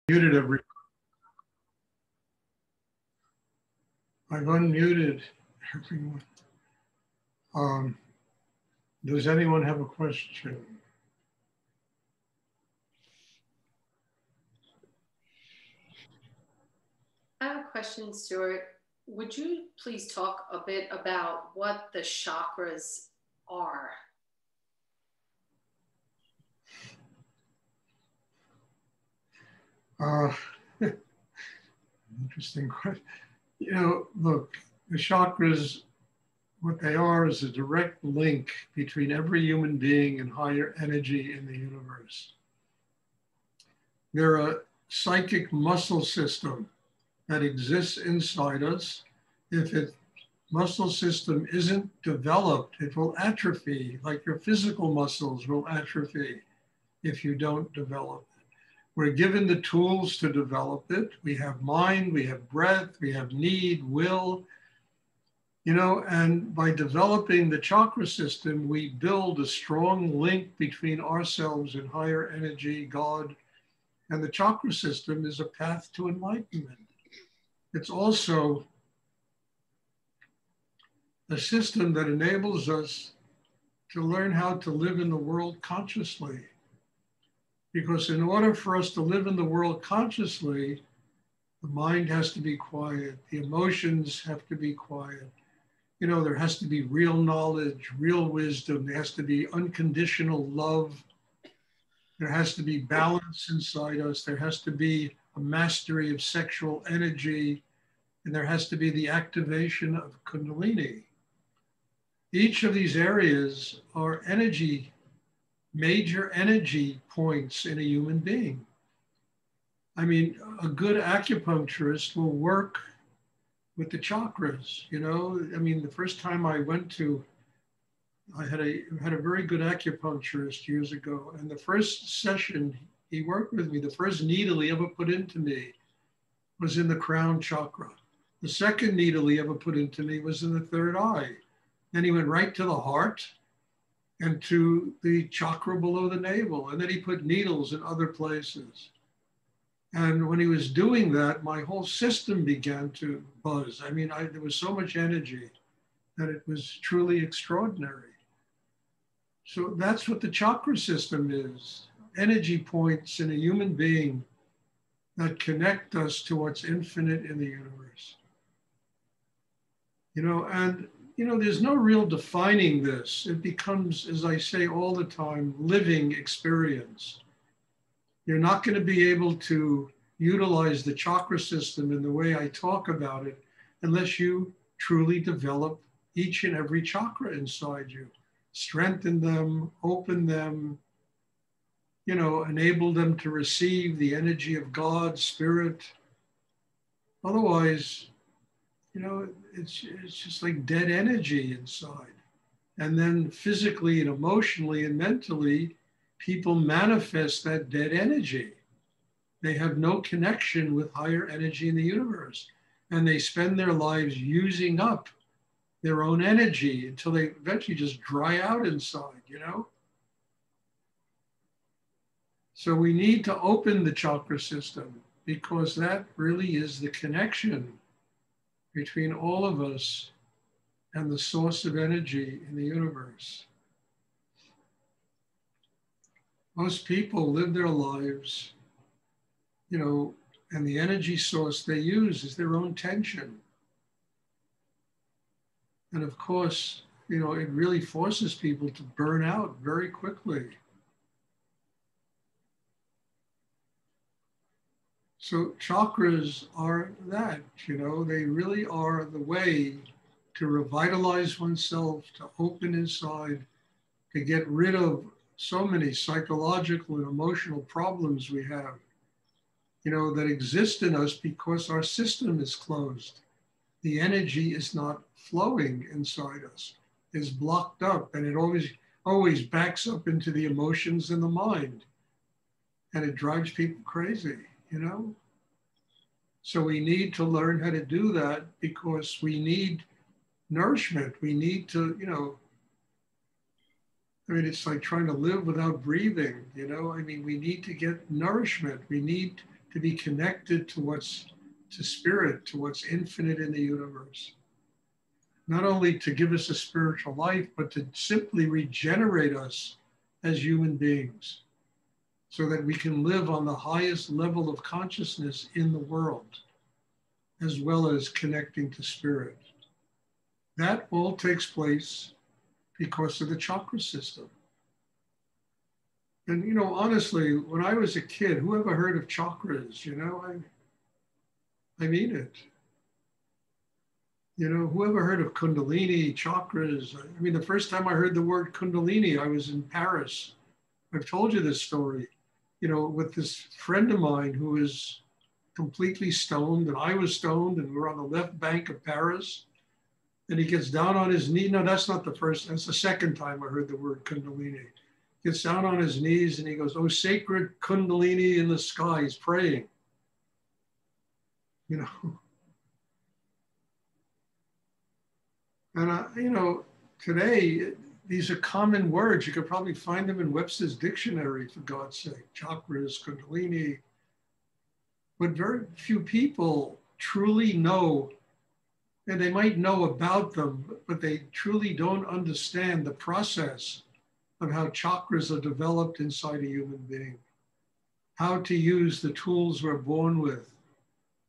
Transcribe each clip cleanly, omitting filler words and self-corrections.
Muted every. I've unmuted everyone. Does anyone have a question? I have a question, Stuart. Would you please talk a bit about what the chakras are? Interesting question. You know, look, the chakras, what they are is a direct link between every human being and higher energy in the universe. They're a psychic muscle system that exists inside us. If its muscle system isn't developed, it will atrophy, like your physical muscles will atrophy if you don't develop it. We're given the tools to develop it. We have mind, we have breath, we have need, will, you know, and by developing the chakra system, we build a strong link between ourselves and higher energy, God, and the chakra system is a path to enlightenment. It's also a system that enables us to learn how to live in the world consciously. Because in order for us to live in the world consciously, the mind has to be quiet, the emotions have to be quiet. You know, there has to be real knowledge, real wisdom, there has to be unconditional love, there has to be balance inside us, there has to be a mastery of sexual energy, and there has to be the activation of Kundalini. Each of these areas are energy, major energy points in a human being. I mean, a good acupuncturist will work with the chakras, you know. I mean, the first time I went to, I had a very good acupuncturist years ago, and the first session he worked with me, the first needle he ever put into me was in the crown chakra. The second needle he ever put into me was in the third eye. Then he went right to the heart and to the chakra below the navel. And then he put needles in other places. And when he was doing that, my whole system began to buzz. I mean, there was so much energy that it was truly extraordinary. So that's what the chakra system is. Energy points in a human being that connect us to what's infinite in the universe. You know, and you know, there's no real defining this. It becomes, as I say all the time, living experience. You're not going to be able to utilize the chakra system in the way I talk about it unless you truly develop each and every chakra inside you, strengthen them, open them, you know, enable them to receive the energy of God, spirit. Otherwise, you know, it's just like dead energy inside. And then physically and emotionally and mentally, people manifest that dead energy. They have no connection with higher energy in the universe. And they spend their lives using up their own energy until they eventually just dry out inside, you know? So we need to open the chakra system because that really is the connection between all of us and the source of energy in the universe. Most people live their lives, you know, and the energy source they use is their own tension. And of course, you know, it really forces people to burn out very quickly. So chakras are that, you know, they really are the way to revitalize oneself, to open inside, to get rid of so many psychological and emotional problems we have, you know, that exist in us because our system is closed. The energy is not flowing inside us, it's blocked up, and it always backs up into the emotions and the mind. And it drives people crazy, you know? So we need to learn how to do that because we need nourishment. We need to, you know, I mean, it's like trying to live without breathing, you know? I mean, we need to get nourishment. We need to be connected to spirit, to what's infinite in the universe. Not only to give us a spiritual life, but to simply regenerate us as human beings so that we can live on the highest level of consciousness in the world, as well as connecting to spirit. That all takes place because of the chakra system. And, you know, honestly, when I was a kid, who ever heard of chakras? You know, I mean it. You know, whoever heard of Kundalini, chakras? I mean, the first time I heard the word Kundalini, I was in Paris. I've told you this story, you know, with this friend of mine who is completely stoned, and I was stoned, and we're on the left bank of Paris. And he gets down on his knee. No, that's not the first, that's the second time I heard the word Kundalini. Gets down on his knees and he goes, "Oh, sacred Kundalini in the sky," he's praying. You know, and you know, today, these are common words. You could probably find them in Webster's dictionary, for God's sake. Chakras, Kundalini. But very few people truly know, and they might know about them, but they truly don't understand the process of how chakras are developed inside a human being. How to use the tools we're born with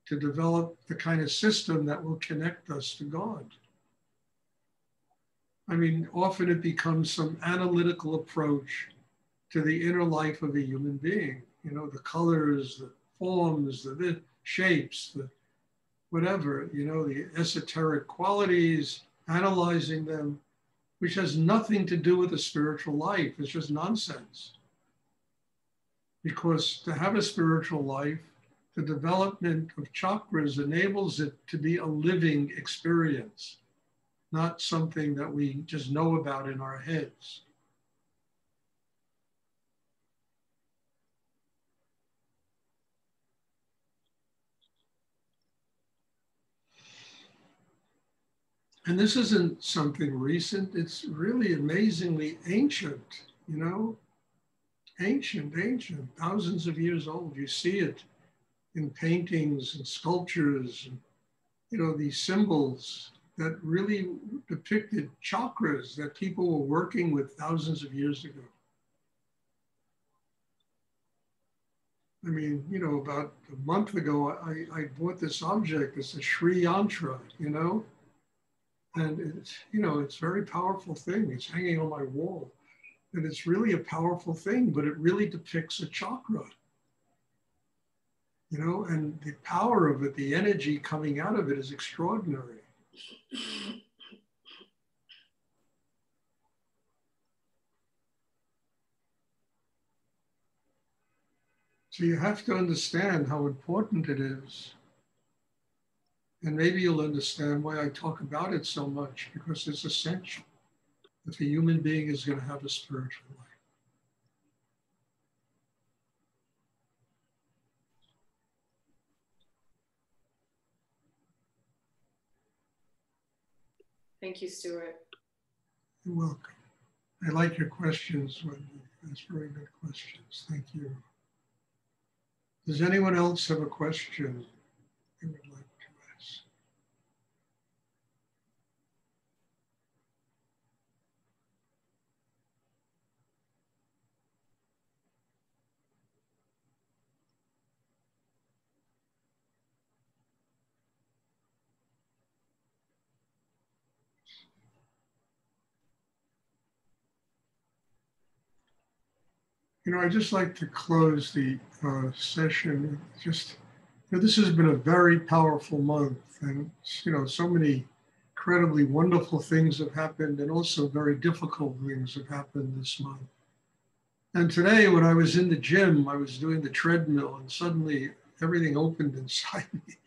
to develop the kind of system that will connect us to God. I mean, often it becomes some analytical approach to the inner life of a human being. You know, the colors, the forms, the shapes, the whatever, you know, the esoteric qualities, analyzing them, which has nothing to do with the spiritual life. It's just nonsense. Because to have a spiritual life, the development of chakras enables it to be a living experience, not something that we just know about in our heads. And this isn't something recent, it's really amazingly ancient, you know, ancient, thousands of years old. You see it in paintings and sculptures, and, you know, these symbols that really depicted chakras that people were working with thousands of years ago. I mean, you know, about a month ago, I bought this object. It's a Sri Yantra, you know, and it's, you know, it's a very powerful thing. It's hanging on my wall, and it's really a powerful thing, but it really depicts a chakra, you know, and the power of it, the energy coming out of it is extraordinary. So you have to understand how important it is. And maybe you'll understand why I talk about it so much, because it's essential if a human being is going to have a spiritual life. Thank you, Stuart. You're welcome. I like your questions, Wendy. That's very good questions. Thank you. Does anyone else have a question they would like to ask? You know, I just like to close the session. Just, you know, this has been a very powerful month, and, you know, so many incredibly wonderful things have happened, and also very difficult things have happened this month. And today, when I was in the gym, I was doing the treadmill, and suddenly everything opened inside me,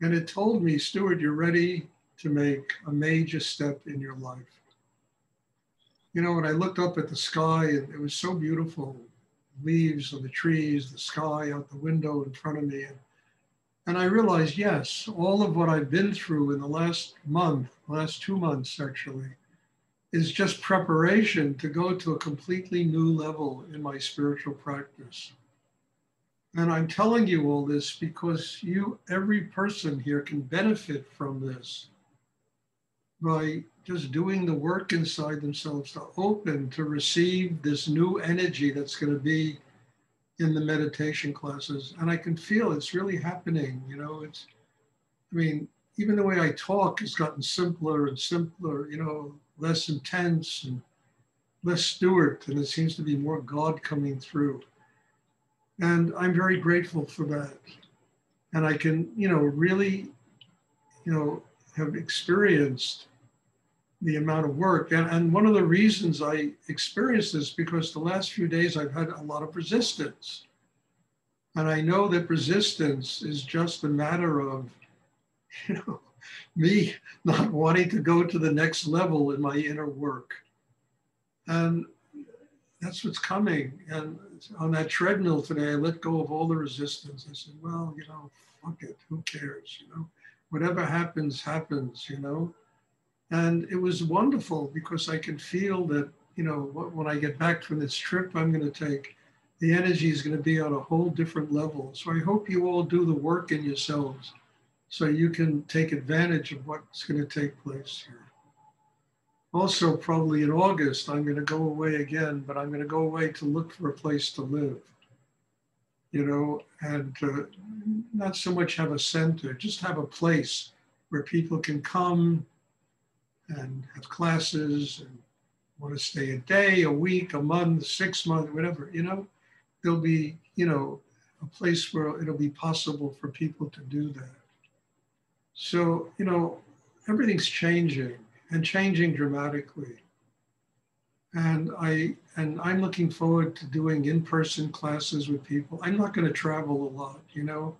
and it told me, "Stuart, you're ready to make a major step in your life." You know, when I looked up at the sky, and it was so beautiful, leaves on the trees, the sky out the window in front of me. And I realized, yes, all of what I've been through in the last month, last 2 months actually, is just preparation to go to a completely new level in my spiritual practice. And I'm telling you all this because every person here can benefit from this by just doing the work inside themselves to open to receive this new energy that's going to be in the meditation classes. And I can feel it's really happening. You know, I mean, even the way I talk has gotten simpler and simpler, you know, less intense and less Stuart, and it seems to be more God coming through. And I'm very grateful for that. And I can, you know, really, you know, have experienced the amount of work. And one of the reasons I experienced this because the last few days I've had a lot of resistance. And I know that resistance is just a matter of, you know, me not wanting to go to the next level in my inner work. And that's what's coming. And on that treadmill today, I let go of all the resistance. I said, well, you know, fuck it, who cares, you know? Whatever happens, happens, you know? And it was wonderful because I could feel that, you know, when I get back from this trip I'm going to take, the energy is going to be on a whole different level. So I hope you all do the work in yourselves so you can take advantage of what's going to take place here. Also, probably in August, I'm going to go away again, but I'm going to go away to look for a place to live, you know, and not so much have a center, just have a place where people can come and have classes and want to stay a day, a week, a month, 6 months, whatever, you know, there'll be, you know, a place where it'll be possible for people to do that. So, you know, everything's changing and changing dramatically. And I'm looking forward to doing in-person classes with people. I'm not going to travel a lot, you know.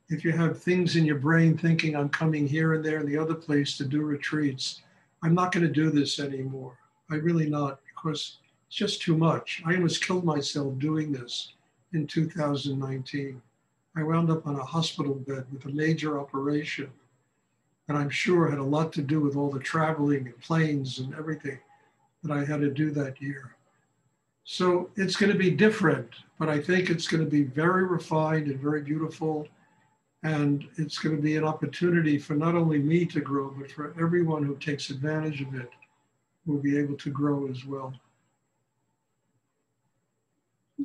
If you have things in your brain thinking I'm coming here and there and the other place to do retreats, I'm not going to do this anymore. I really not, because it's just too much. I almost killed myself doing this in 2019. I wound up on a hospital bed with a major operation that I'm sure had a lot to do with all the traveling and planes and everything that I had to do that year. So it's going to be different, but I think it's going to be very refined and very beautiful. And it's going to be an opportunity for not only me to grow, but for everyone who takes advantage of it will be able to grow as well.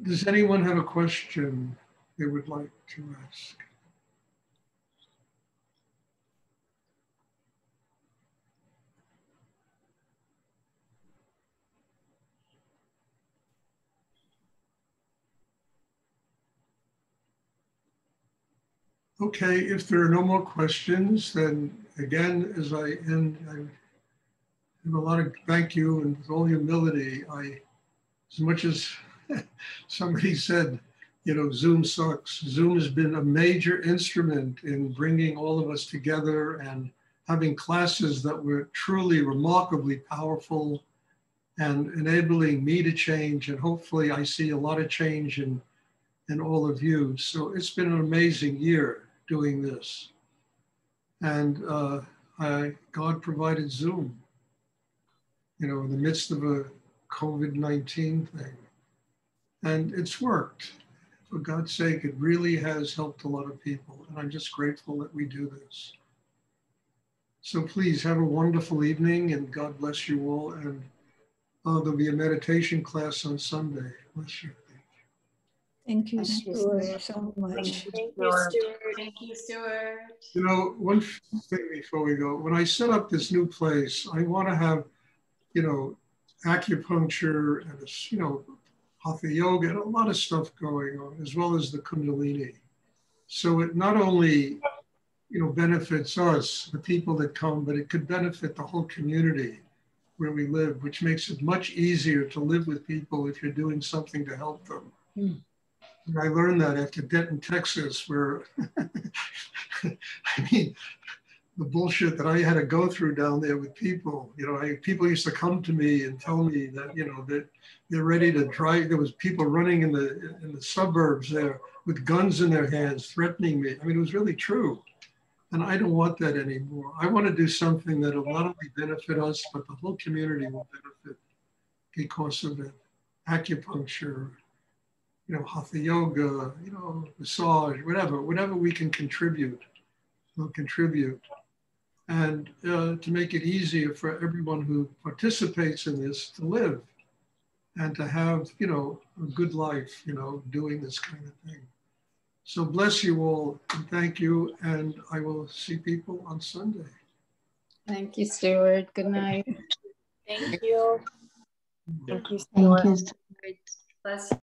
Does anyone have a question they would like to ask? Okay, if there are no more questions, then again, as I end, I have a lot of thank you and with all humility. As much as somebody said, you know, Zoom sucks, Zoom has been a major instrument in bringing all of us together and having classes that were truly remarkably powerful and enabling me to change. And hopefully I see a lot of change in all of you. So it's been an amazing year doing this. And God provided Zoom, you know, in the midst of a COVID-19 thing. And it's worked. For God's sake, it really has helped a lot of people. And I'm just grateful that we do this. So please have a wonderful evening and God bless you all. And there'll be a meditation class on Sunday. Bless you. Thank you, Stuart, so much. Thank you, Stuart. Thank you, Stuart. You know, one thing before we go, when I set up this new place, I want to have, you know, acupuncture and, you know, hatha yoga and a lot of stuff going on, as well as the Kundalini. So it not only, you know, benefits us, the people that come, but it could benefit the whole community where we live, which makes it much easier to live with people if you're doing something to help them. Mm. And I learned that after Denton, Texas, where, I mean, the bullshit that I had to go through down there with people, you know, people used to come to me and tell me that, you know, that they're ready to drive. There was people running in the suburbs there with guns in their hands, threatening me. I mean, it was really true. And I don't want that anymore. I want to do something that will not only benefit us, but the whole community will benefit because of it. Acupuncture, you hatha yoga, massage, whatever we can contribute, we'll contribute. And to make it easier for everyone who participates in this to live and to have, a good life, doing this kind of thing. So bless you all and thank you. And I will see people on Sunday. Thank you, Stuart. Good night. Thank you. Thank you, Stuart. Bless you.